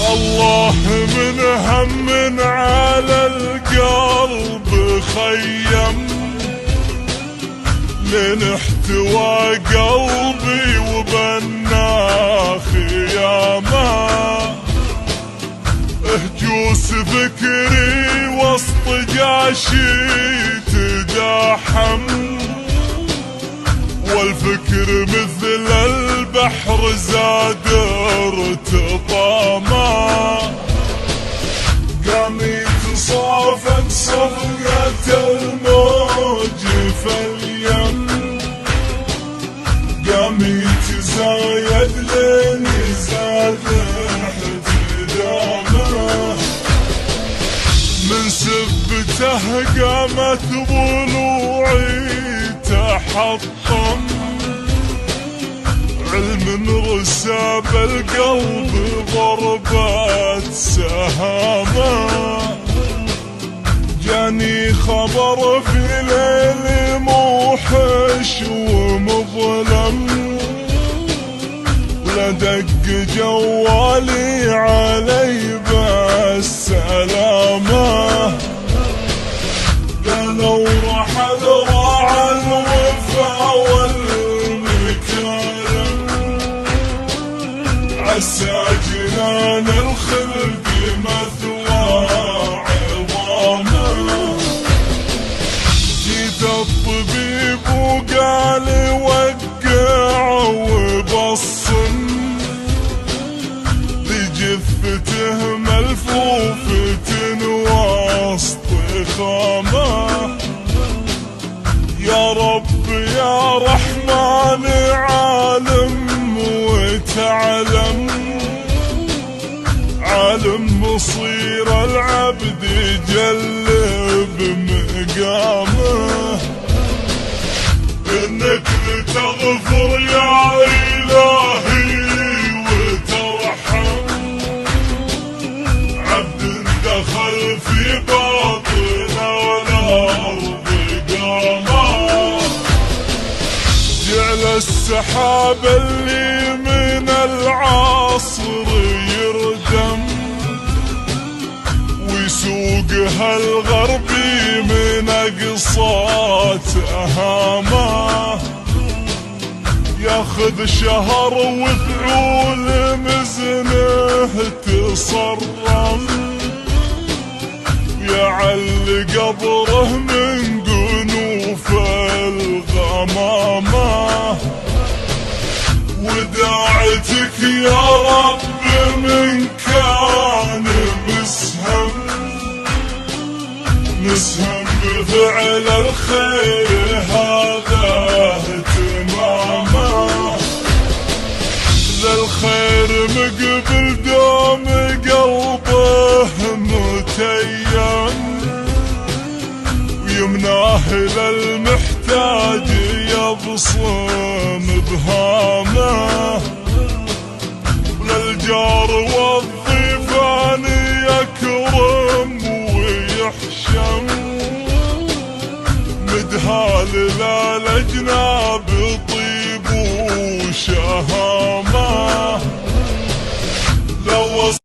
الله من هم على القلب خيم، من احتوى قلبي وبنى خيامه، اهجوس فكري وسط جاشي تداحم، والفكر مثل البحر زاد ارتطاما، قام يتصافق صفقة الموج فاليم، قام يتزايد لين زاد احتدامه، من سبته قامت ضلوعي تحطم، علم رسى بالقلب ضربات سهامه، جاني خبر في ليل موحش ومظلم، لدق جوالي علي بالسلامه، قالوا رحل راعى الوفا والمكارم، عسى جنان الخلق مثوى عظامه، جيت الطبيب وقال وقع وبصم، لجثته ملفوفة وسط خامه، يا رب يا رحمن عالم وتعلم، عالم مصير العبد جلب مقامه، انك لتغفر يا الهي وترحم، عبد دخل في باطن الارض قامه، جعل السحاب اللي من العصر يردم، ويسوقها الغربي من اقصات اهامه، ياخذ شهر وفعول مزنه تصرم، يعل قبره من قنوف الغمامه، وداعتك يا رب من كان مسهم بفعل الخير هذا تماما، للخير مقبل دوم قلبه متيم، ويمناه للمحتاج يبصم بهامه، وللجار والضيفان يكرم ويحشم، مدهال للأجناب طيب وشهامه.